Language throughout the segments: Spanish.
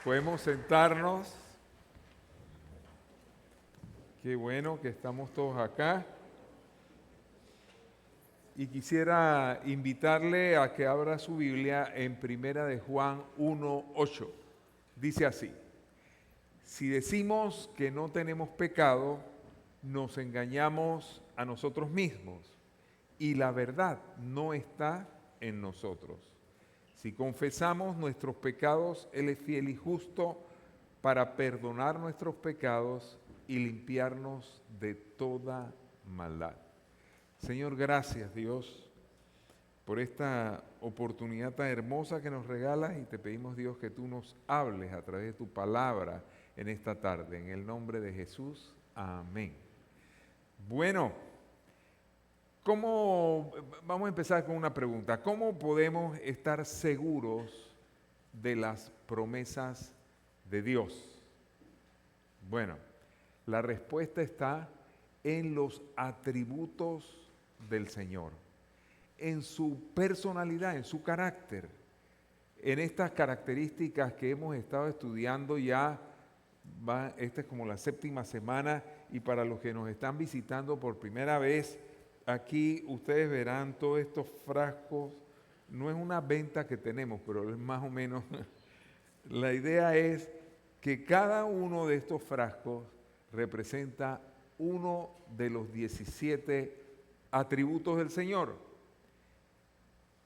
Podemos sentarnos. Qué bueno que estamos todos acá. Y quisiera invitarle a que abra su Biblia en Primera de Juan 1:8. Dice así: si decimos que no tenemos pecado, nos engañamos a nosotros mismos y la verdad no está en nosotros. Si confesamos nuestros pecados, Él es fiel y justo para perdonar nuestros pecados y limpiarnos de toda maldad. Señor, gracias Dios por esta oportunidad tan hermosa que nos regalas y te pedimos, Dios, que tú nos hables a través de tu palabra en esta tarde. En el nombre de Jesús, amén. Bueno, vamos a empezar con una pregunta. ¿Cómo podemos estar seguros de las promesas de Dios? Bueno, la respuesta está en los atributos del Señor, en su personalidad, en su carácter, en estas características que hemos estado estudiando ya. Esta es como la 7ª semana, y para los que nos están visitando por primera vez, aquí ustedes verán todos estos frascos. No es una venta que tenemos, pero es más o menos. La idea es que cada uno de estos frascos representa uno de los 17 atributos del Señor.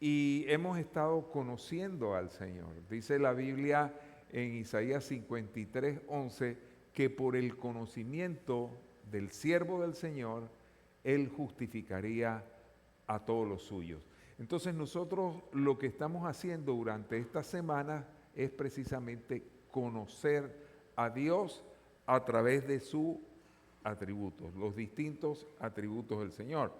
Y hemos estado conociendo al Señor. Dice la Biblia en Isaías 53:11 que por el conocimiento del siervo del Señor, Él justificaría a todos los suyos. Entonces nosotros lo que estamos haciendo durante esta semana es precisamente conocer a Dios a través de sus atributos, los distintos atributos del Señor.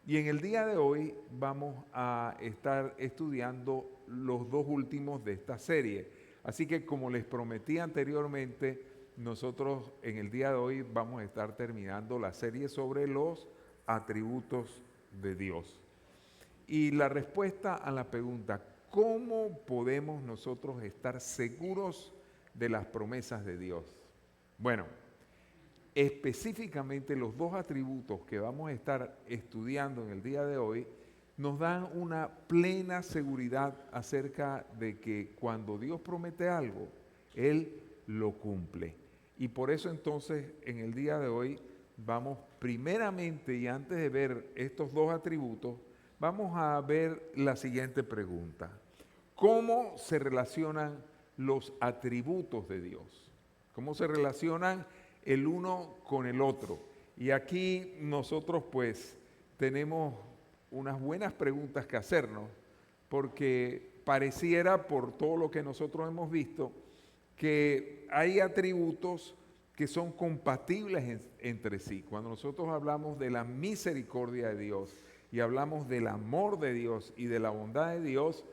Y en el día de hoy vamos a estar estudiando los dos últimos de esta serie. Así que, como les prometí anteriormente, nosotros en el día de hoy vamos a estar terminando la serie sobre los atributos de Dios. Y la respuesta a la pregunta, ¿cómo podemos nosotros estar seguros de las promesas de Dios? Bueno, específicamente los dos atributos que vamos a estar estudiando en el día de hoy nos dan una plena seguridad acerca de que cuando Dios promete algo, Él lo cumple. Y por eso entonces en el día de hoy vamos primeramente, y antes de ver estos dos atributos, vamos a ver la siguiente pregunta: ¿cómo se relacionan los atributos de Dios? ¿Cómo se relacionan el uno con el otro? Y aquí nosotros pues tenemos unas buenas preguntas que hacernos, porque pareciera, por todo lo que nosotros hemos visto, que hay atributos que son compatibles entre sí. Cuando nosotros hablamos de la misericordia de Dios y hablamos del amor de Dios y de la bondad de Dios,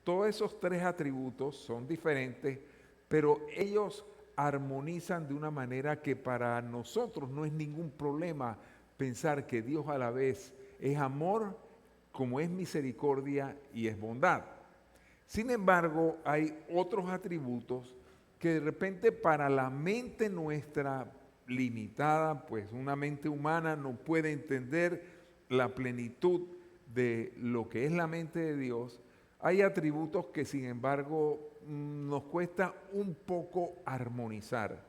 todos esos tres atributos son diferentes, pero ellos armonizan de una manera que para nosotros no es ningún problema pensar que Dios a la vez es amor, como es misericordia y es bondad. Sin embargo, hay otros atributos que de repente para la mente nuestra limitada, pues una mente humana no puede entender la plenitud de lo que es la mente de Dios. Hay atributos que sin embargo nos cuesta un poco armonizar.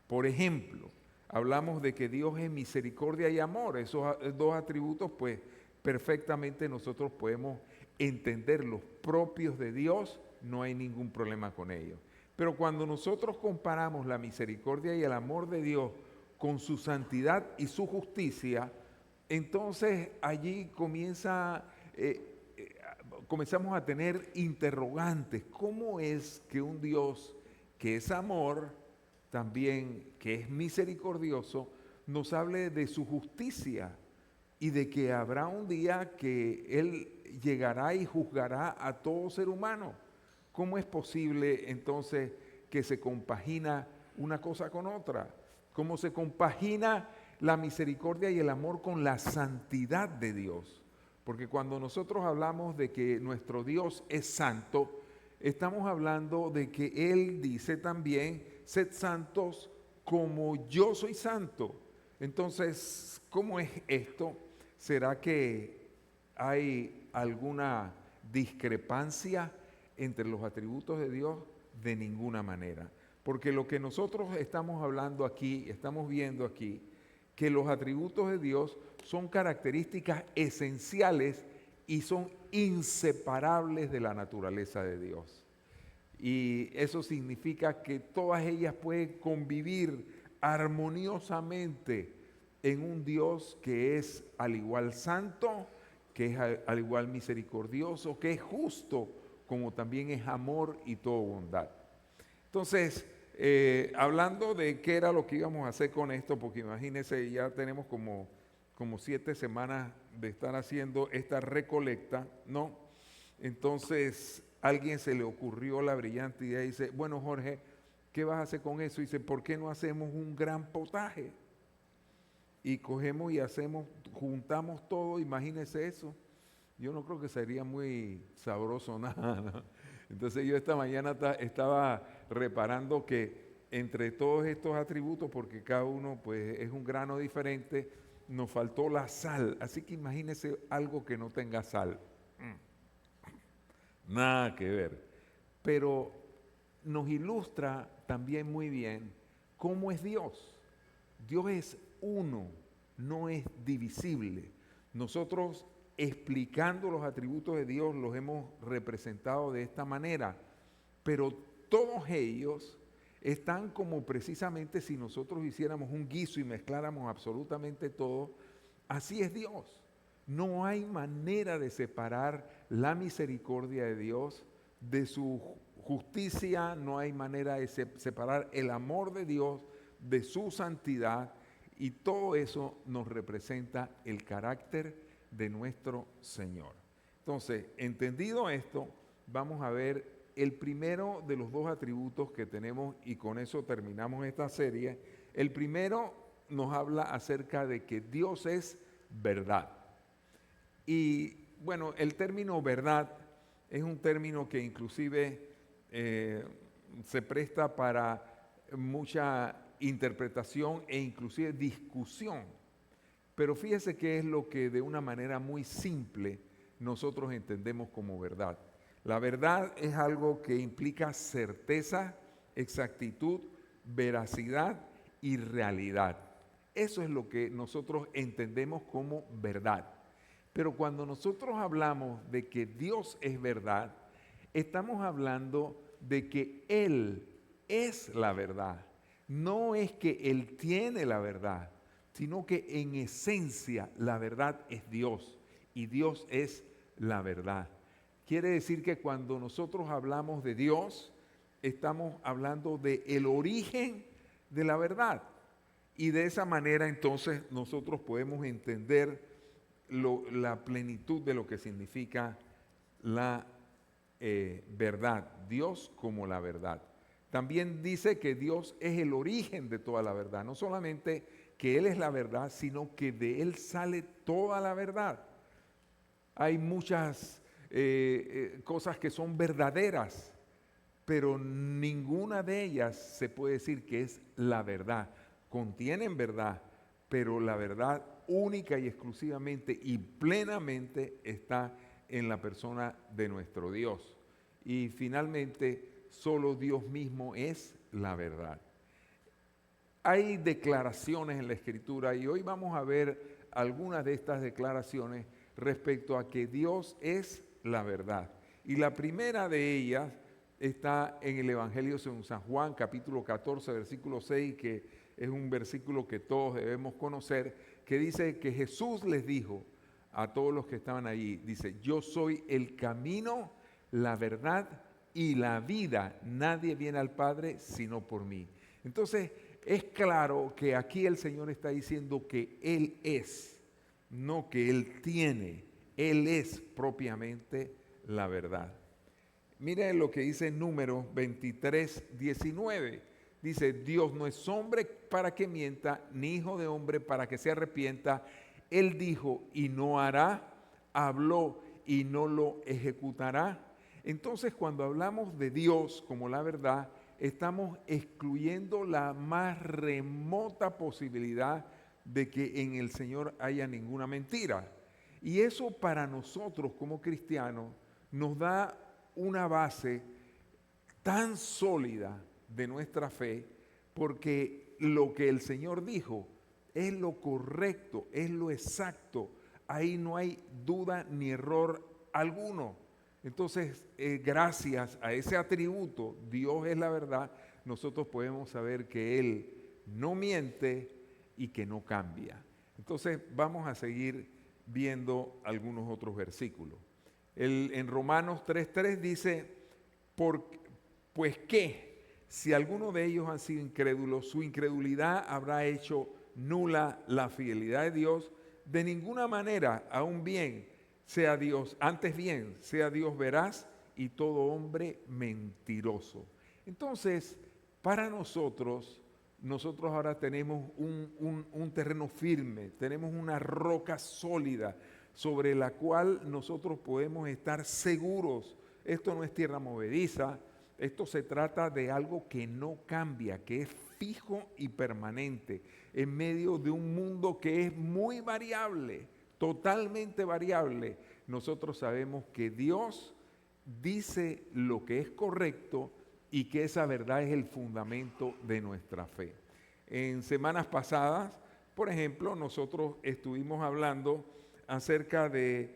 Por ejemplo, hablamos de que Dios es misericordia y amor. Esos dos atributos pues perfectamente nosotros podemos entender los propios de Dios, no hay ningún problema con ellos. Pero cuando nosotros comparamos la misericordia y el amor de Dios con su santidad y su justicia, entonces allí comenzamos a tener interrogantes. ¿Cómo es que un Dios que es amor, también que es misericordioso, nos hable de su justicia y de que habrá un día que Él llegará y juzgará a todo ser humano? ¿Cómo es posible entonces que se compagina una cosa con otra? ¿Cómo se compagina la misericordia y el amor con la santidad de Dios? Porque cuando nosotros hablamos de que nuestro Dios es santo, estamos hablando de que Él dice también, sed santos como yo soy santo. Entonces, ¿cómo es esto? ¿Será que hay alguna discrepancia entre los atributos de Dios? De ninguna manera. Porque lo que nosotros estamos hablando aquí, estamos viendo aquí, que los atributos de Dios son características esenciales y son inseparables de la naturaleza de Dios. Y eso significa que todas ellas pueden convivir armoniosamente en un Dios que es al igual santo, que es al igual misericordioso, que es justo, como también es amor y toda bondad. Entonces, hablando de qué era lo que íbamos a hacer con esto, porque imagínense, ya tenemos como 7 semanas de estar haciendo esta recolecta, ¿no? Entonces, a alguien se le ocurrió la brillante idea y dice, bueno, Jorge, ¿qué vas a hacer con eso? Y dice, ¿por qué no hacemos un gran potaje? Y cogemos y juntamos todo, imagínense eso. Yo no creo que sería muy sabroso nada, ¿no? Entonces yo esta mañana estaba reparando que entre todos estos atributos, porque cada uno pues es un grano diferente, nos faltó la sal. Así que imagínense algo que no tenga sal. Nada que ver. Pero nos ilustra también muy bien cómo es Dios. Dios es uno, no es divisible. Nosotros explicando los atributos de Dios los hemos representado de esta manera, pero todos ellos están como precisamente si nosotros hiciéramos un guiso y mezcláramos absolutamente todo, así es Dios. No hay manera de separar la misericordia de Dios de su justicia, no hay manera de separar el amor de Dios de su santidad, y todo eso nos representa el carácter de nuestro Señor. Entonces, entendido esto, vamos a ver el primero de los dos atributos que tenemos y con eso terminamos esta serie. El primero nos habla acerca de que Dios es verdad. Y bueno, el término verdad es un término que inclusive se presta para mucha interpretación e inclusive discusión. Pero fíjese qué es lo que de una manera muy simple nosotros entendemos como verdad. La verdad es algo que implica certeza, exactitud, veracidad y realidad. Eso es lo que nosotros entendemos como verdad. Pero cuando nosotros hablamos de que Dios es verdad, estamos hablando de que Él es la verdad. No es que Él tiene la verdad, sino que en esencia la verdad es Dios y Dios es la verdad. Quiere decir que cuando nosotros hablamos de Dios, estamos hablando de el origen de la verdad. Y de esa manera entonces nosotros podemos entender la plenitud de lo que significa la verdad, Dios como la verdad. También dice que Dios es el origen de toda la verdad, no solamente que Él es la verdad, sino que de Él sale toda la verdad. Hay muchas cosas que son verdaderas, pero ninguna de ellas se puede decir que es la verdad. Contienen verdad, pero la verdad única y exclusivamente y plenamente está en la persona de nuestro Dios. Y finalmente, solo Dios mismo es la verdad. Hay declaraciones en la Escritura y hoy vamos a ver algunas de estas declaraciones respecto a que Dios es la verdad. Y la primera de ellas está en el Evangelio según San Juan, capítulo 14, versículo 6, que es un versículo que todos debemos conocer, que dice que Jesús les dijo a todos los que estaban allí, dice, yo soy el camino, la verdad y la vida. Nadie viene al Padre sino por mí. Entonces, es claro que aquí el Señor está diciendo que Él es, no que Él tiene. Él es propiamente la verdad. Miren lo que dice Números 23, 19. Dice, Dios no es hombre para que mienta, ni hijo de hombre para que se arrepienta. Él dijo y no hará, habló y no lo ejecutará. Entonces, cuando hablamos de Dios como la verdad, estamos excluyendo la más remota posibilidad de que en el Señor haya ninguna mentira. Y eso para nosotros como cristianos nos da una base tan sólida de nuestra fe, porque lo que el Señor dijo es lo correcto, es lo exacto. Ahí no hay duda ni error alguno. Entonces, gracias a ese atributo, Dios es la verdad, nosotros podemos saber que Él no miente y que no cambia. Entonces, vamos a seguir viendo algunos otros versículos. En Romanos 3:3 dice, pues que si alguno de ellos han sido incrédulos, su incredulidad habrá hecho nula la fidelidad de Dios. De ninguna manera, aún bien, sea Dios, antes bien, sea Dios veraz y todo hombre mentiroso. Entonces, para nosotros ahora tenemos un terreno firme, tenemos una roca sólida sobre la cual nosotros podemos estar seguros. Esto no es tierra movediza, esto se trata de algo que no cambia, que es fijo y permanente, en medio de un mundo que es muy variable, totalmente variable. Nosotros sabemos que Dios dice lo que es correcto y que esa verdad es el fundamento de nuestra fe. En semanas pasadas, por ejemplo, nosotros estuvimos hablando acerca de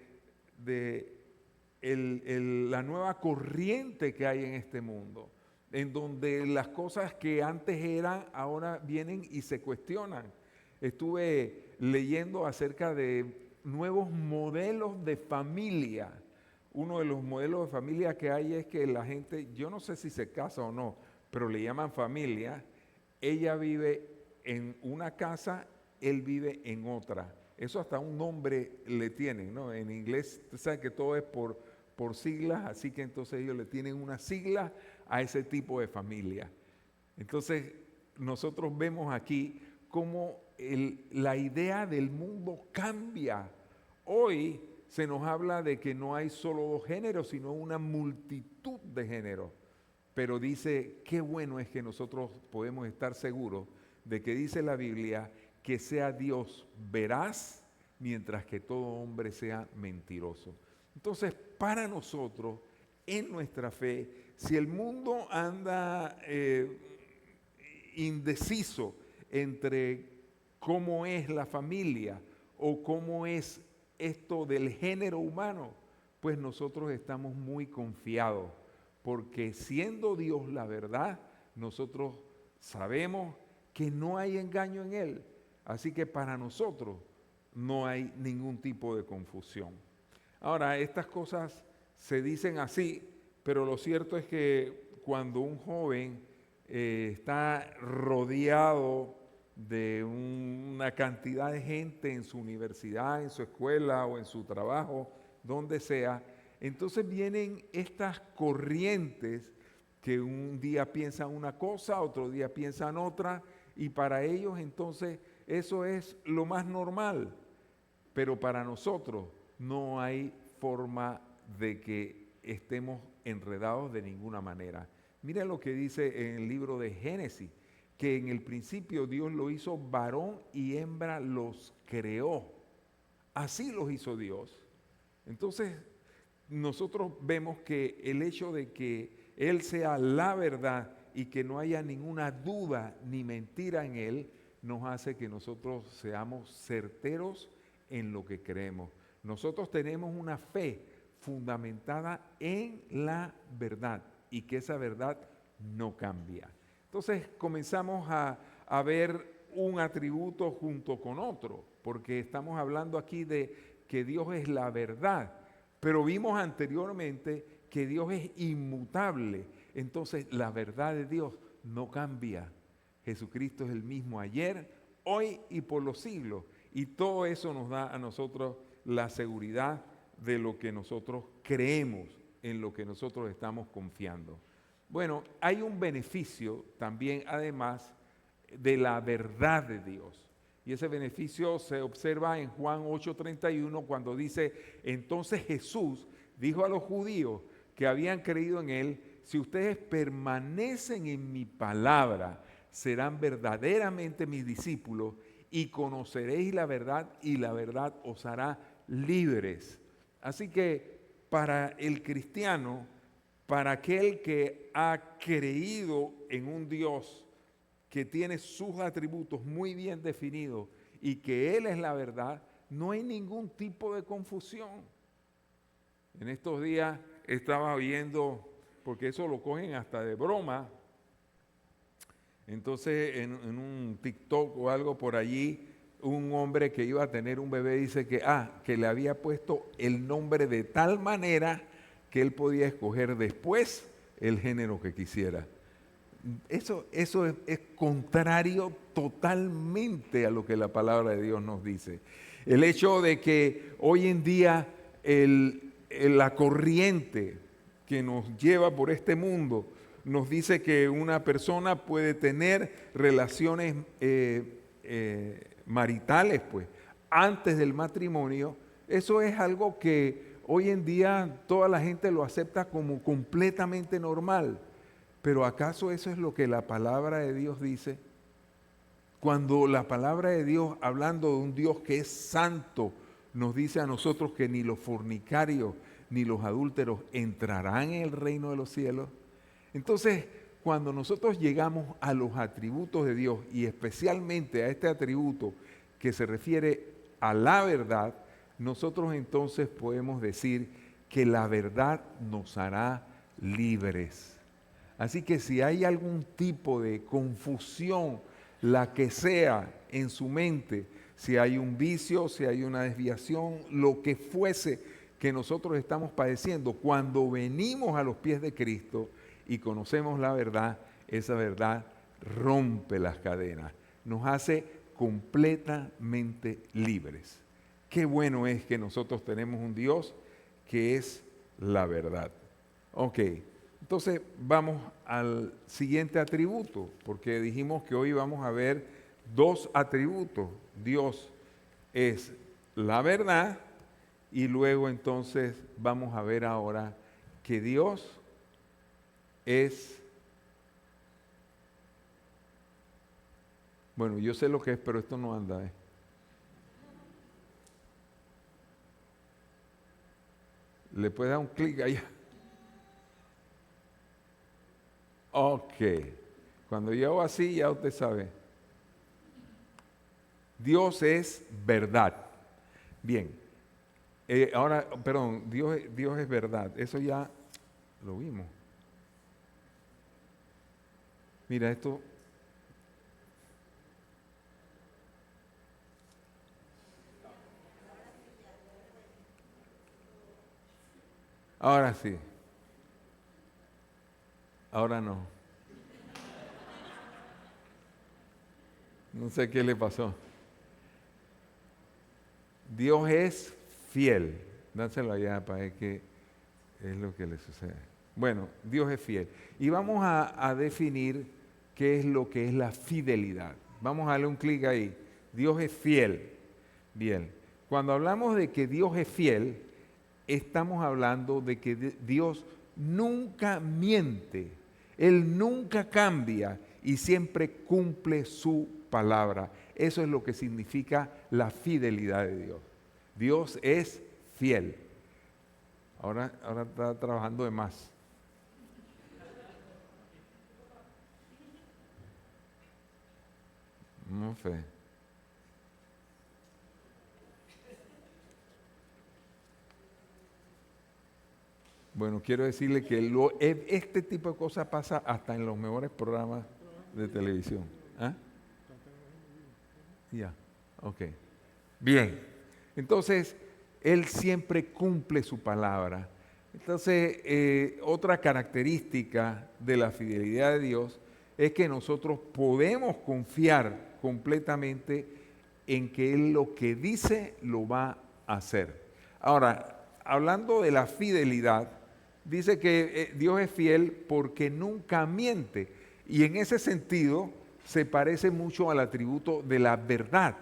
la nueva corriente que hay en este mundo, en donde las cosas que antes eran, ahora vienen y se cuestionan. Estuve leyendo acerca de nuevos modelos de familia. Uno de los modelos de familia que hay es que la gente, yo no sé si se casa o no, pero le llaman familia. Ella vive en una casa, él vive en otra. Eso hasta un nombre le tienen, ¿no? En inglés, usted sabe que todo es por siglas, así que entonces ellos le tienen una sigla a ese tipo de familia. Entonces, nosotros vemos aquí cómo la idea del mundo cambia. Hoy se nos habla de que no hay solo dos géneros, sino una multitud de géneros. Pero dice, qué bueno es que nosotros podemos estar seguros de que dice la Biblia que sea Dios veraz, mientras que todo hombre sea mentiroso. Entonces, para nosotros, en nuestra fe, si el mundo anda indeciso entre cómo es la familia o cómo es esto del género humano, pues nosotros estamos muy confiados, porque siendo Dios la verdad, nosotros sabemos que no hay engaño en Él. Así que para nosotros no hay ningún tipo de confusión. Ahora, estas cosas se dicen así, pero lo cierto es que cuando un joven está rodeado de una cantidad de gente en su universidad, en su escuela o en su trabajo, donde sea, entonces vienen estas corrientes que un día piensan una cosa, otro día piensan otra, y para ellos entonces eso es lo más normal, pero para nosotros no hay forma de que estemos enredados de ninguna manera. Mira lo que dice en el libro de Génesis, que en el principio Dios lo hizo varón y hembra los creó. Así los hizo Dios. Entonces, nosotros vemos que el hecho de que Él sea la verdad y que no haya ninguna duda ni mentira en Él, nos hace que nosotros seamos certeros en lo que creemos. Nosotros tenemos una fe fundamentada en la verdad y que esa verdad no cambia. Entonces comenzamos a ver un atributo junto con otro, porque estamos hablando aquí de que Dios es la verdad, pero vimos anteriormente que Dios es inmutable. Entonces la verdad de Dios no cambia. Jesucristo es el mismo ayer, hoy y por los siglos. Y todo eso nos da a nosotros la seguridad de lo que nosotros creemos, en lo que nosotros estamos confiando. Bueno, hay un beneficio también, además, de la verdad de Dios. Y ese beneficio se observa en Juan 8:31 cuando dice, entonces Jesús dijo a los judíos que habían creído en Él, si ustedes permanecen en mi palabra, serán verdaderamente mis discípulos y conoceréis la verdad y la verdad os hará libres. Así que para el cristiano, para aquel que ha creído en un Dios que tiene sus atributos muy bien definidos y que Él es la verdad, no hay ningún tipo de confusión. En estos días estaba viendo, porque eso lo cogen hasta de broma, entonces en un TikTok o algo por allí, un hombre que iba a tener un bebé dice que le había puesto el nombre de tal manera que él podía escoger después el género que quisiera. Eso es contrario totalmente a lo que la palabra de Dios nos dice. El hecho de que hoy en día la corriente que nos lleva por este mundo nos dice que una persona puede tener relaciones maritales, pues, antes del matrimonio. Eso es algo que hoy en día toda la gente lo acepta como completamente normal. Pero ¿acaso eso es lo que la palabra de Dios dice? Cuando la palabra de Dios, hablando de un Dios que es santo, nos dice a nosotros que ni los fornicarios ni los adúlteros entrarán en el reino de los cielos. Entonces, cuando nosotros llegamos a los atributos de Dios y especialmente a este atributo que se refiere a la verdad, nosotros entonces podemos decir que la verdad nos hará libres. Así que si hay algún tipo de confusión, la que sea en su mente, si hay un vicio, si hay una desviación, lo que fuese que nosotros estamos padeciendo, cuando venimos a los pies de Cristo y conocemos la verdad, esa verdad rompe las cadenas, nos hace completamente libres. Qué bueno es que nosotros tenemos un Dios que es la verdad. Ok. Entonces vamos al siguiente atributo, porque dijimos que hoy vamos a ver dos atributos. Dios es la verdad y luego entonces vamos a ver ahora que Dios es, bueno, yo sé lo que es, pero esto no anda, Le puedes dar un clic ahí. Ok, cuando yo hago así ya usted sabe. Dios es verdad. Bien, ahora, perdón, Dios es verdad. Eso ya lo vimos. Mira, esto. Ahora sí. Ahora no. No sé qué le pasó. Dios es fiel. Dánselo allá para ver qué es lo que le sucede. Bueno, Dios es fiel. Y vamos a definir qué es lo que es la fidelidad. Vamos a darle un clic ahí. Dios es fiel. Bien. Cuando hablamos de que Dios es fiel, estamos hablando de que Dios nunca miente. Él nunca cambia y siempre cumple su palabra. Eso es lo que significa la fidelidad de Dios. Dios es fiel. Ahora está trabajando de más. No sé. Bueno, quiero decirle que este tipo de cosas pasa hasta en los mejores programas de televisión. ¿Ah? Ya, ok. Bien, entonces Él siempre cumple su palabra. Entonces, otra característica de la fidelidad de Dios es que nosotros podemos confiar completamente en que Él lo que dice lo va a hacer. Ahora, hablando de la fidelidad, dice que Dios es fiel porque nunca miente. Y en ese sentido se parece mucho al atributo de la verdad.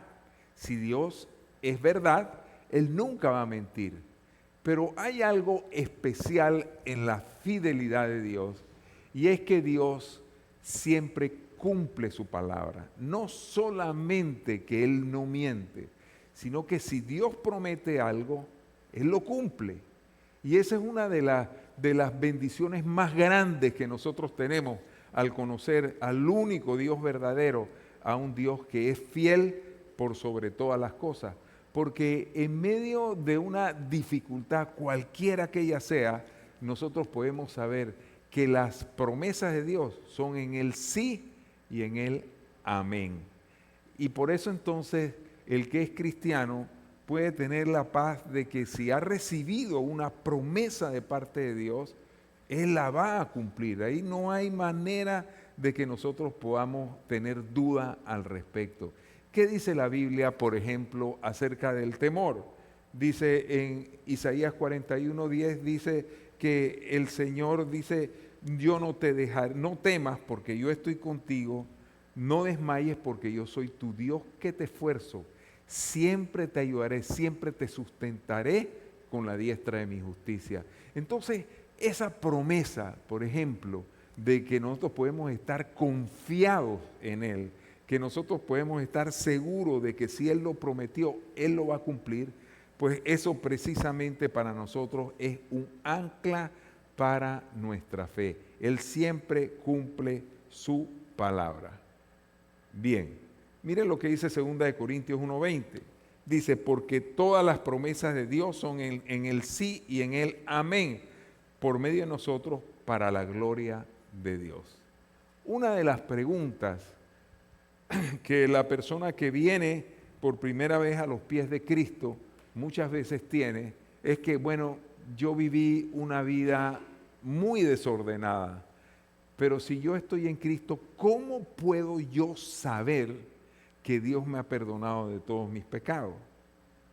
Si Dios es verdad, Él nunca va a mentir. Pero hay algo especial en la fidelidad de Dios, y es que Dios siempre cumple su palabra. No solamente que Él no miente, sino que si Dios promete algo, Él lo cumple. Y esa es una de las bendiciones más grandes que nosotros tenemos al conocer al único Dios verdadero, a un Dios que es fiel por sobre todas las cosas. Porque en medio de una dificultad, cualquiera que ella sea, nosotros podemos saber que las promesas de Dios son en el sí y en el amén. Y por eso entonces el que es cristiano puede tener la paz de que si ha recibido una promesa de parte de Dios, Él la va a cumplir. Ahí no hay manera de que nosotros podamos tener duda al respecto. ¿Qué dice la Biblia, por ejemplo, acerca del temor? Dice en Isaías 41:10, dice que el Señor dice, yo no te dejaré, no temas porque yo estoy contigo, no desmayes porque yo soy tu Dios que te esfuerzo, siempre te ayudaré, siempre te sustentaré con la diestra de mi justicia. Entonces, esa promesa, por ejemplo, de que nosotros podemos estar confiados en Él, que nosotros podemos estar seguros de que si Él lo prometió, Él lo va a cumplir, pues eso precisamente para nosotros es un ancla para nuestra fe. Él siempre cumple su palabra. Bien, miren lo que dice 2 Corintios 1:20. Dice, porque todas las promesas de Dios son en el sí y en el amén, por medio de nosotros, para la gloria de Dios. Una de las preguntas que la persona que viene por primera vez a los pies de Cristo muchas veces tiene es que, bueno, yo viví una vida muy desordenada, pero si yo estoy en Cristo, ¿cómo puedo yo saber que Dios me ha perdonado de todos mis pecados?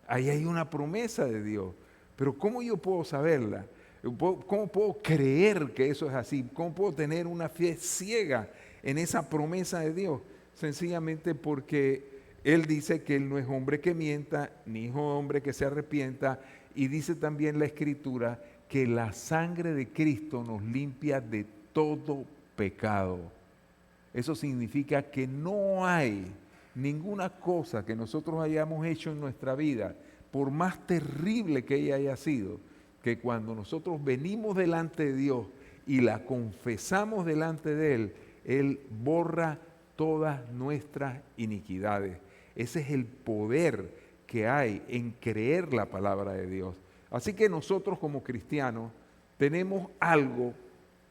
Ahí hay una promesa de Dios, pero ¿cómo yo puedo saberla? ¿Cómo puedo creer que eso es así? ¿Cómo puedo tener una fe ciega en esa promesa de Dios? Sencillamente porque Él dice que Él no es hombre que mienta, ni hijo de hombre que se arrepienta, y dice también la Escritura que la sangre de Cristo nos limpia de todo pecado. Eso significa que no hay ninguna cosa que nosotros hayamos hecho en nuestra vida, por más terrible que ella haya sido, que cuando nosotros venimos delante de Dios y la confesamos delante de Él, Él borra todas nuestras iniquidades. Ese es el poder que hay en creer la palabra de Dios. Así que nosotros como cristianos tenemos algo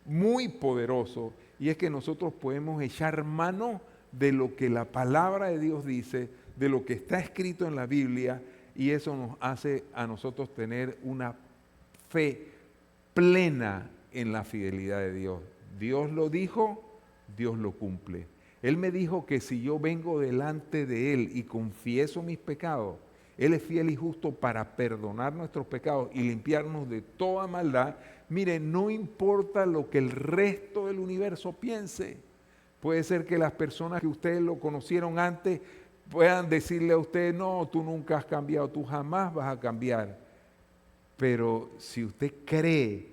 muy poderoso, y es que nosotros podemos echar mano de lo que la palabra de Dios dice, de lo que está escrito en la Biblia, y eso nos hace a nosotros tener una fe plena en la fidelidad de Dios. Dios lo dijo, Dios lo cumple. Él me dijo que si yo vengo delante de Él y confieso mis pecados, Él es fiel y justo para perdonar nuestros pecados y limpiarnos de toda maldad. Mire, no importa lo que el resto del universo piense. Puede ser que las personas que ustedes lo conocieron antes puedan decirle a usted, no, tú nunca has cambiado, tú jamás vas a cambiar. Pero si usted cree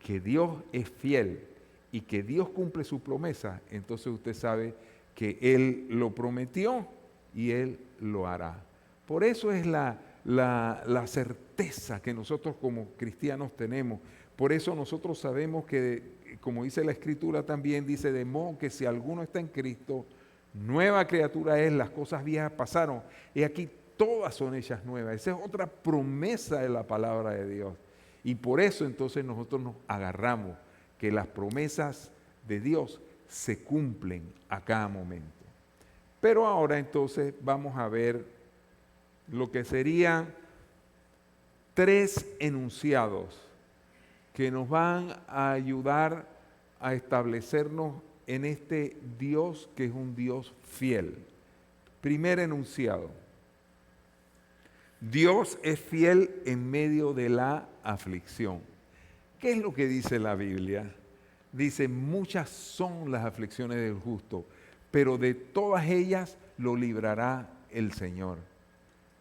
que Dios es fiel y que Dios cumple su promesa, entonces usted sabe que Él lo prometió y Él lo hará. Por eso es la certeza que nosotros como cristianos tenemos. Por eso nosotros sabemos que, como dice la Escritura también, dice, de modo que si alguno está en Cristo, nueva criatura es, las cosas viejas pasaron, y aquí todas son hechas nuevas. Esa es otra promesa de la palabra de Dios. Y por eso entonces nosotros nos agarramos que las promesas de Dios se cumplen a cada momento. Pero ahora entonces vamos a ver lo que serían 3 enunciados que nos van a ayudar a establecernos en este Dios que es un Dios fiel. Primer enunciado: Dios es fiel en medio de la aflicción. ¿Qué es lo que dice la Biblia? Dice, muchas son las aflicciones del justo, pero de todas ellas lo librará el Señor.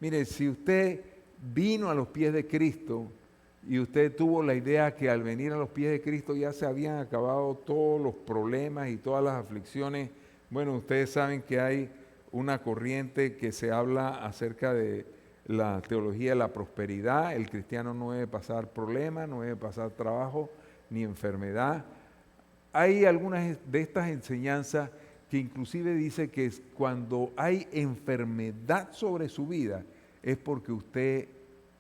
Mire, si usted vino a los pies de Cristo, y usted tuvo la idea que al venir a los pies de Cristo ya se habían acabado todos los problemas y todas las aflicciones. Bueno, ustedes saben que hay una corriente que se habla acerca de la teología de la prosperidad. El cristiano no debe pasar problemas, no debe pasar trabajo ni enfermedad. Hay algunas de estas enseñanzas que inclusive dice que cuando hay enfermedad sobre su vida es porque usted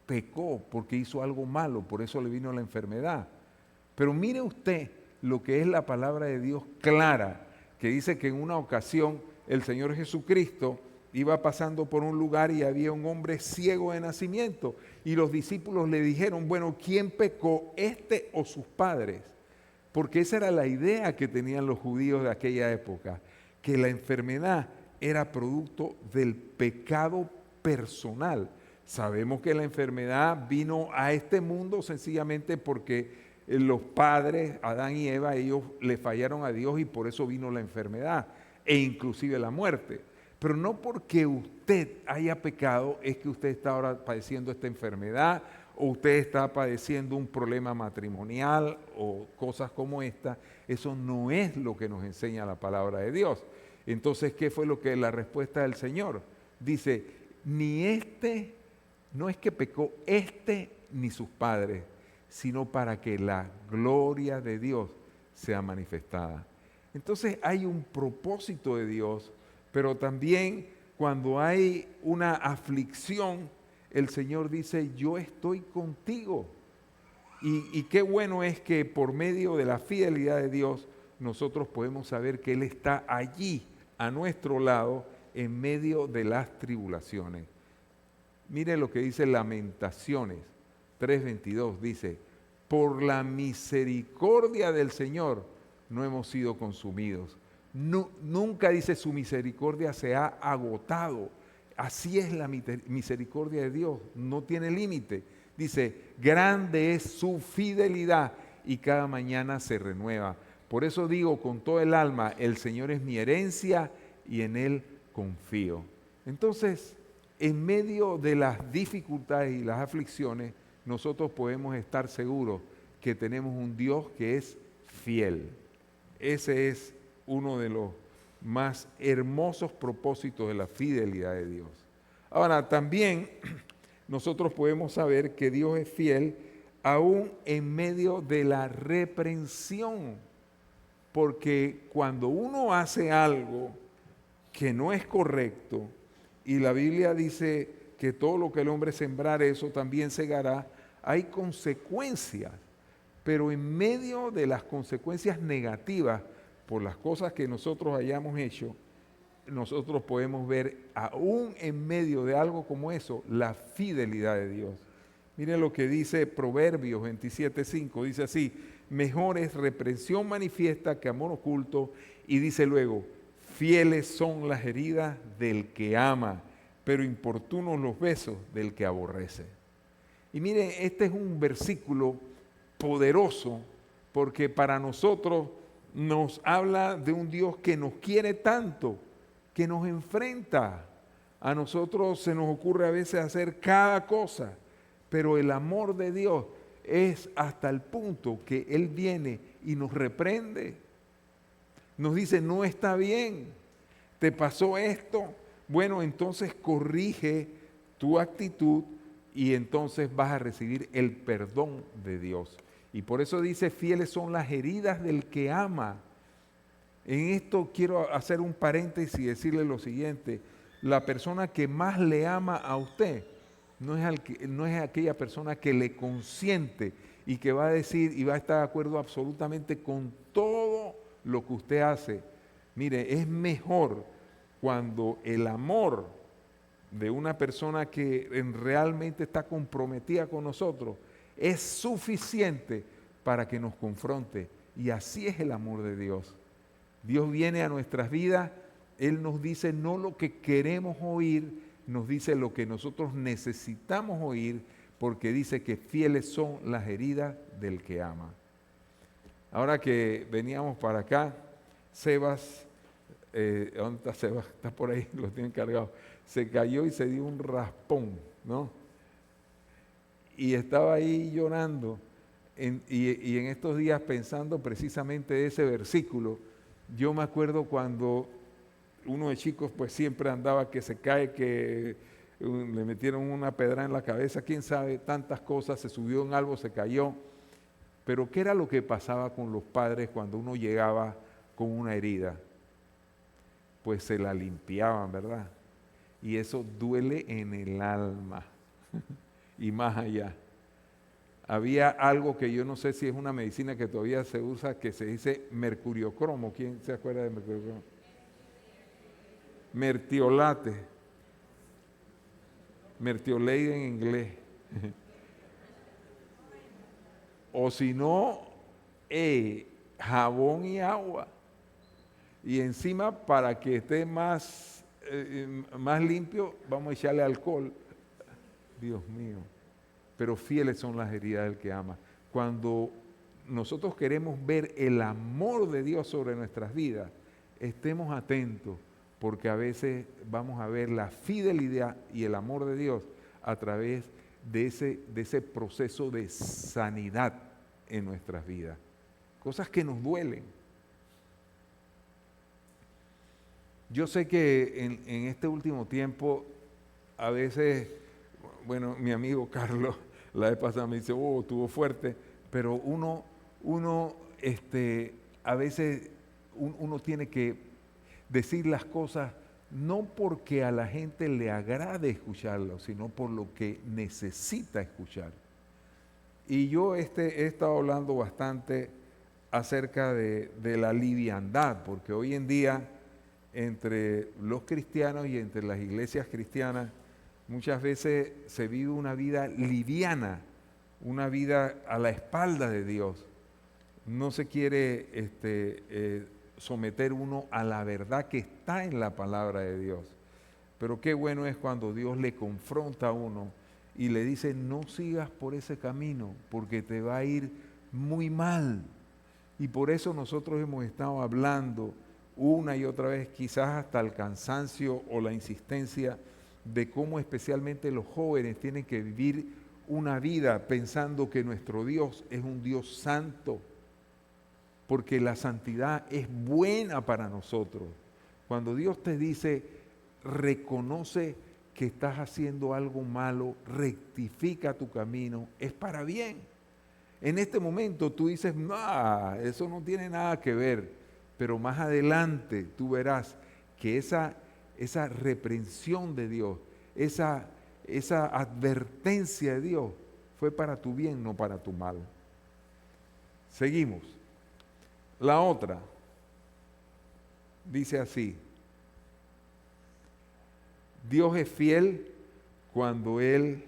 pecó, porque hizo algo malo, por eso le vino la enfermedad. Pero mire usted lo que es la palabra de Dios clara, que dice que en una ocasión el Señor Jesucristo iba pasando por un lugar y había un hombre ciego de nacimiento y los discípulos le dijeron, bueno, ¿quién pecó, este o sus padres? Porque esa era la idea que tenían los judíos de aquella época, que la enfermedad era producto del pecado personal. Sabemos que la enfermedad vino a este mundo sencillamente porque los padres, Adán y Eva, ellos le fallaron a Dios y por eso vino la enfermedad e inclusive la muerte. Pero no porque usted haya pecado es que usted está ahora padeciendo esta enfermedad o usted está padeciendo un problema matrimonial o cosas como esta. Eso no es lo que nos enseña la palabra de Dios. Entonces, ¿qué fue lo que la respuesta del Señor? Dice, ni este, no es que pecó este ni sus padres, sino para que la gloria de Dios sea manifestada. Entonces hay un propósito de Dios, pero también cuando hay una aflicción, el Señor dice, yo estoy contigo. Y qué bueno es que por medio de la fidelidad de Dios, nosotros podemos saber que Él está allí, a nuestro lado, en medio de las tribulaciones. Mire lo que dice Lamentaciones 3:22, dice, por la misericordia del Señor no hemos sido consumidos. Nunca dice su misericordia se ha agotado. Así es la misericordia de Dios, no tiene límite. Dice, grande es su fidelidad y cada mañana se renueva. Por eso digo con todo el alma, el Señor es mi herencia y en Él confío. Entonces, en medio de las dificultades y las aflicciones, nosotros podemos estar seguros que tenemos un Dios que es fiel. Ese es uno de los más hermosos propósitos de la fidelidad de Dios. Ahora, también nosotros podemos saber que Dios es fiel aún en medio de la reprensión, porque cuando uno hace algo que no es correcto, y la Biblia dice que todo lo que el hombre sembrare, eso también segará, hay consecuencias, pero en medio de las consecuencias negativas por las cosas que nosotros hayamos hecho, nosotros podemos ver aún en medio de algo como eso, la fidelidad de Dios. Miren lo que dice Proverbios 27:5, dice así, mejor es reprensión manifiesta que amor oculto, y dice luego, fieles son las heridas del que ama, pero importunos los besos del que aborrece. Y mire, este es un versículo poderoso porque para nosotros nos habla de un Dios que nos quiere tanto, que nos enfrenta. A nosotros se nos ocurre a veces hacer cada cosa, pero el amor de Dios es hasta el punto que Él viene y nos reprende. Nos dice, no está bien, te pasó esto, bueno, entonces corrige tu actitud y entonces vas a recibir el perdón de Dios. Y por eso dice, fieles son las heridas del que ama. En esto quiero hacer un paréntesis y decirle lo siguiente, la persona que más le ama a usted no es aquella persona que le consiente y que va a decir y va a estar de acuerdo absolutamente con todo lo que usted hace. Mire, es mejor cuando el amor de una persona que realmente está comprometida con nosotros es suficiente para que nos confronte. Y así es el amor de Dios. Dios viene a nuestras vidas, Él nos dice no lo que queremos oír, nos dice lo que nosotros necesitamos oír, porque dice que fieles son las heridas del que ama. Ahora que veníamos para acá, Sebas, ¿dónde está Sebas? Está por ahí, lo tienen cargado. Se cayó y se dio un raspón, ¿no? y estaba ahí llorando y en estos días pensando precisamente ese versículo. Yo me acuerdo cuando uno de chicos pues siempre andaba que se cae, que le metieron una pedra en la cabeza, quién sabe, tantas cosas, se subió en algo, se cayó. Pero ¿qué era lo que pasaba con los padres cuando uno llegaba con una herida? Pues se la limpiaban, ¿verdad? Y eso duele en el alma y más allá. Había algo que yo no sé si es una medicina que todavía se usa, que se dice mercuriocromo. ¿Quién se acuerda de mercuriocromo? Mertiolate. Mertiolate en inglés. O si no, jabón y agua. Y encima, para que esté más limpio, vamos a echarle alcohol. Dios mío. Pero fieles son las heridas del que ama. Cuando nosotros queremos ver el amor de Dios sobre nuestras vidas, estemos atentos, porque a veces vamos a ver la fidelidad y el amor de Dios a través de ese proceso de sanidad en nuestras vidas. Cosas que nos duelen. Yo sé que en este último tiempo, a veces, bueno, mi amigo Carlos, la vez pasada me dice, estuvo fuerte, pero a veces uno tiene que decir las cosas no porque a la gente le agrade escucharlo, sino por lo que necesita escuchar. Y yo he estado hablando bastante acerca de la liviandad, porque hoy en día entre los cristianos y entre las iglesias cristianas muchas veces se vive una vida liviana, una vida a la espalda de Dios. No se quiere someter uno a la verdad que está en la palabra de Dios. Pero qué bueno es cuando Dios le confronta a uno y le dice, no sigas por ese camino, porque te va a ir muy mal. Y por eso nosotros hemos estado hablando una y otra vez, quizás hasta el cansancio o la insistencia, de cómo especialmente los jóvenes tienen que vivir una vida pensando que nuestro Dios es un Dios santo, porque la santidad es buena para nosotros. Cuando Dios te dice, reconoce que estás haciendo algo malo, rectifica tu camino, es para bien. En este momento tú dices, no, eso no tiene nada que ver, pero más adelante tú verás que esa reprensión de Dios, esa advertencia de Dios fue para tu bien, no para tu mal. Seguimos. La otra dice así: Dios es fiel cuando Él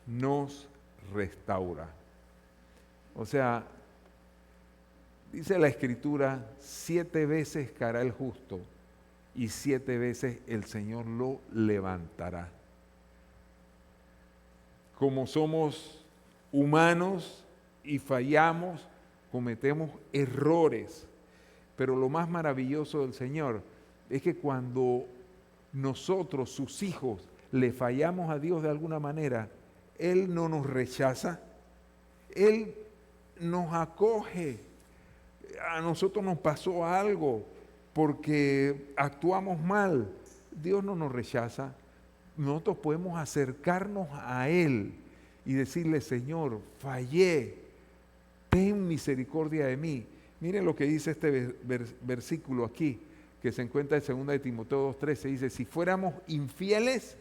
nos restaura. O sea, dice la Escritura, 7 veces caerá el justo y 7 veces el Señor lo levantará. Como somos humanos y fallamos, cometemos errores. Pero lo más maravilloso del Señor es que cuando nosotros, sus hijos, le fallamos a Dios de alguna manera, Él no nos rechaza, Él nos acoge. A nosotros nos pasó algo porque actuamos mal. Dios no nos rechaza. Nosotros podemos acercarnos a Él y decirle, Señor, fallé, ten misericordia de mí. Miren lo que dice este versículo aquí, que se encuentra en 2 de Timoteo 2:13. Dice, si fuéramos infieles,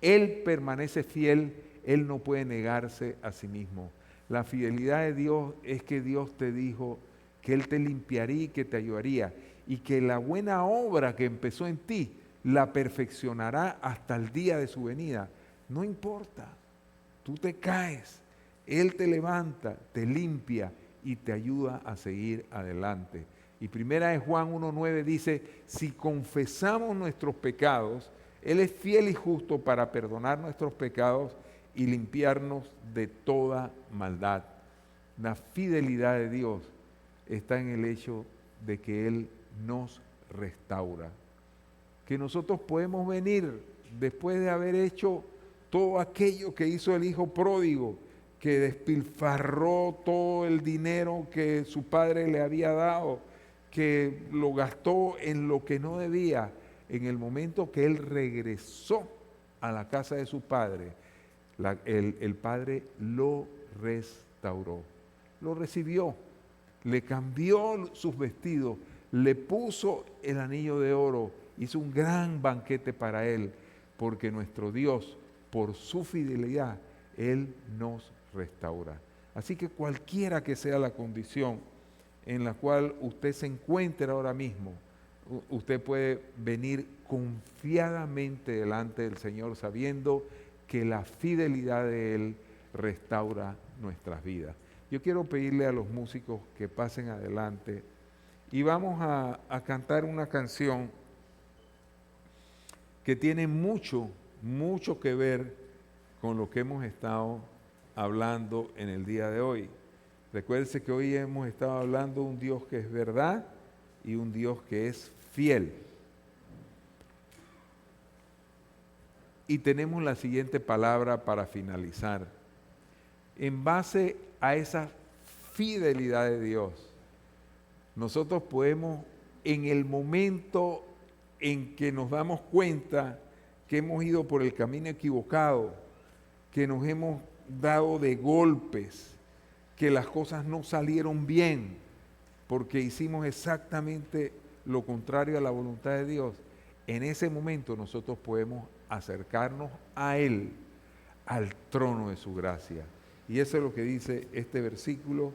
Él permanece fiel, Él no puede negarse a sí mismo. La fidelidad de Dios es que Dios te dijo que Él te limpiaría y que te ayudaría, y que la buena obra que empezó en ti la perfeccionará hasta el día de su venida. No importa, tú te caes, Él te levanta, te limpia y te ayuda a seguir adelante. Y primera de Juan 1:9 dice, si confesamos nuestros pecados, Él es fiel y justo para perdonar nuestros pecados y limpiarnos de toda maldad. La fidelidad de Dios está en el hecho de que Él nos restaura. Que nosotros podemos venir después de haber hecho todo aquello que hizo el hijo pródigo, que despilfarró todo el dinero que su padre le había dado, que lo gastó en lo que no debía. En el momento que él regresó a la casa de su padre, el padre lo restauró, lo recibió, le cambió sus vestidos, le puso el anillo de oro, hizo un gran banquete para él, porque nuestro Dios, por su fidelidad, Él nos restaura. Así que cualquiera que sea la condición en la cual usted se encuentre ahora mismo, usted puede venir confiadamente delante del Señor sabiendo que la fidelidad de Él restaura nuestras vidas. Yo quiero pedirle a los músicos que pasen adelante y vamos a cantar una canción que tiene mucho que ver con lo que hemos estado hablando en el día de hoy. Recuérdese que hoy hemos estado hablando de un Dios que es verdad y un Dios que es fiel. Y tenemos la siguiente palabra para finalizar. En base a esa fidelidad de Dios, nosotros podemos, en el momento en que nos damos cuenta que hemos ido por el camino equivocado, que nos hemos dado de golpes, que las cosas no salieron bien, porque hicimos exactamente lo contrario a la voluntad de Dios, en ese momento nosotros podemos acercarnos a Él, al trono de su gracia. Y eso es lo que dice este versículo.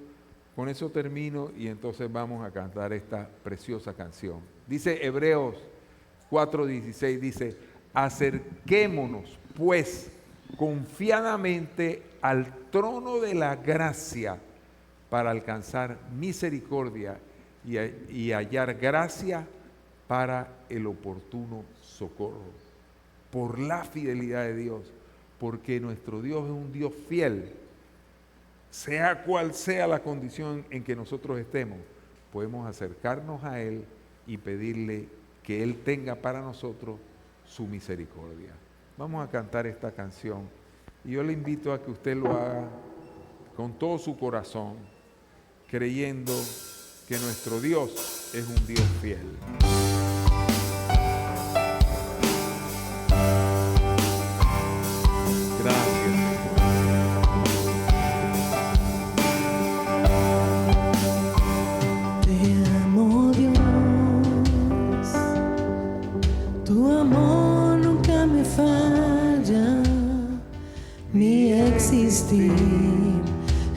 Con eso termino y entonces vamos a cantar esta preciosa canción. Dice Hebreos 4:16, dice: acerquémonos pues confiadamente al trono de la gracia para alcanzar misericordia y hallar gracia para el oportuno socorro. Por la fidelidad de Dios, porque nuestro Dios es un Dios fiel, sea cual sea la condición en que nosotros estemos, podemos acercarnos a Él y pedirle que Él tenga para nosotros su misericordia. Vamos a cantar esta canción y yo le invito a que usted lo haga con todo su corazón, creyendo que nuestro Dios es un Dios fiel.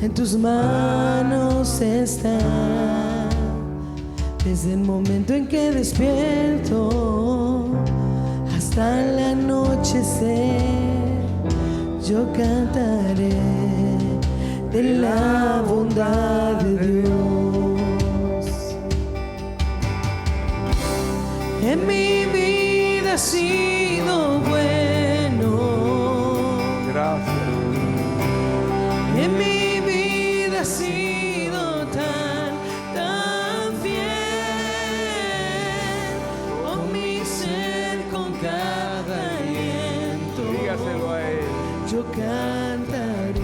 En tus manos está, desde el momento en que despierto hasta el anochecer, yo cantaré de la bondad de Dios. En mi vida ha sido bueno. Gracias. En mi vida ha sido tan fiel, con mi ser, con cada aliento. Dígaselo a Él. Yo cantaré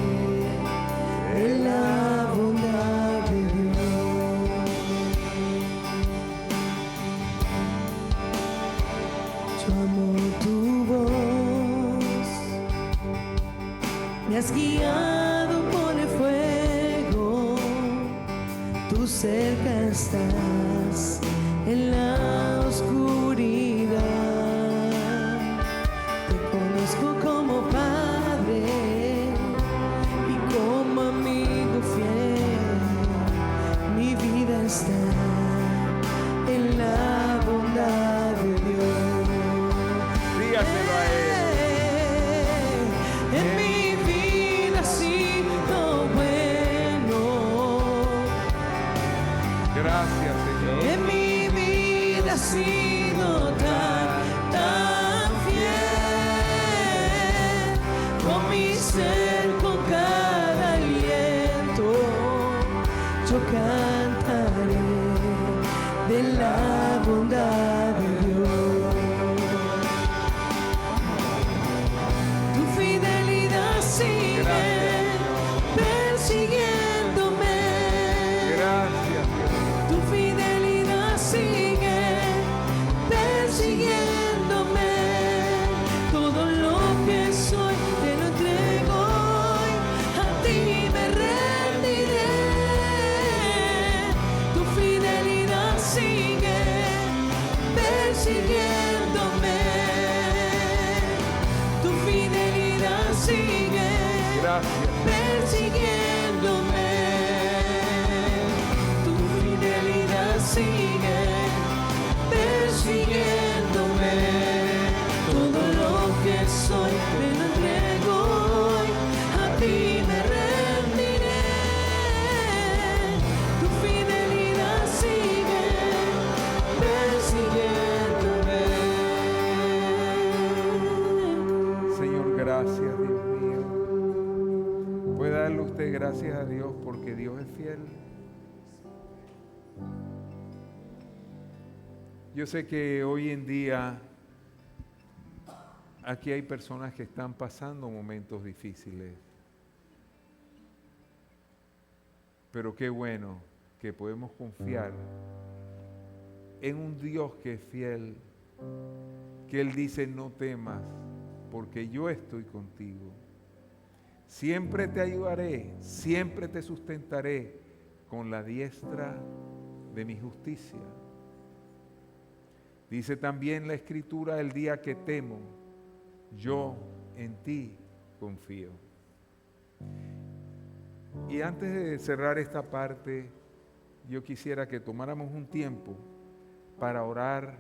de la bondad de Dios. Yo amo tu voz, me has guiado por el fuego, tú cerca estás en la oscuridad. Te conozco como Padre y como amigo fiel. Mi vida está en la bondad de Dios. Dígaselo a Él. En mi vida ha sido bueno. Gracias, Señor. En mi gracias a Dios porque Dios es fiel. Yo sé que hoy en día aquí hay personas que están pasando momentos difíciles, pero qué bueno que podemos confiar en un Dios que es fiel, que Él dice: no temas, porque yo estoy contigo. Siempre te ayudaré, siempre te sustentaré con la diestra de mi justicia. Dice también la Escritura: el día que temo, yo en ti confío. Y antes de cerrar esta parte, yo quisiera que tomáramos un tiempo para orar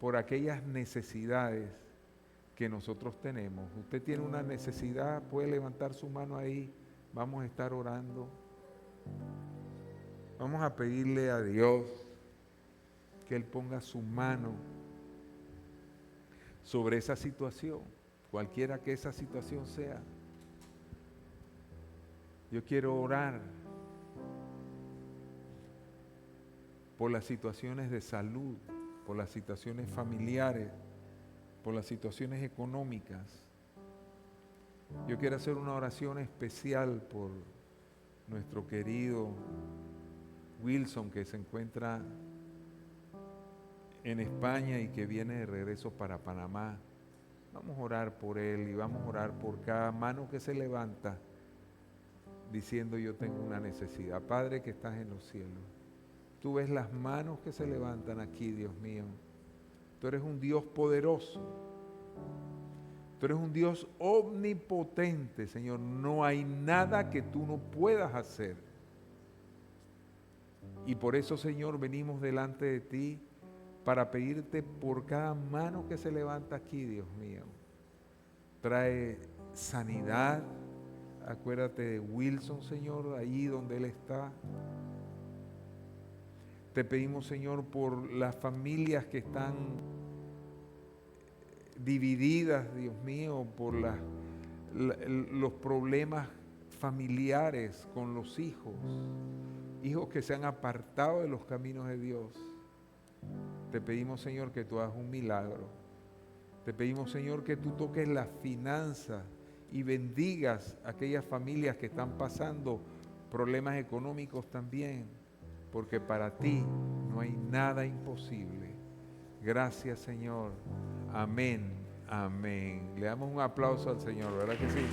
por aquellas necesidades que nosotros tenemos. Usted tiene una necesidad, puede levantar su mano ahí, vamos a estar orando. Vamos a pedirle a Dios que Él ponga su mano sobre esa situación, cualquiera que esa situación sea. Yo quiero orar por las situaciones de salud, por las situaciones familiares, por las situaciones económicas. Yo quiero hacer una oración especial por nuestro querido Wilson, que se encuentra en España y que viene de regreso para Panamá. Vamos a orar por él y vamos a orar por cada mano que se levanta diciendo: yo tengo una necesidad. Padre que estás en los cielos, tú ves las manos que se levantan aquí, Dios mío. Tú eres un Dios poderoso. Tú eres un Dios omnipotente, Señor. No hay nada que tú no puedas hacer. Y por eso, Señor, venimos delante de ti para pedirte por cada mano que se levanta aquí, Dios mío. Trae sanidad. Acuérdate de Wilson, Señor, allí donde él está. Te pedimos, Señor, por las familias que están divididas, Dios mío, por los problemas familiares con los hijos que se han apartado de los caminos de Dios. Te pedimos, Señor, que tú hagas un milagro. Te pedimos, Señor, que tú toques las finanzas y bendigas a aquellas familias que están pasando problemas económicos también, porque para ti no hay nada imposible. Gracias, Señor. Amén, amén. Le damos un aplauso al Señor, ¿verdad que sí?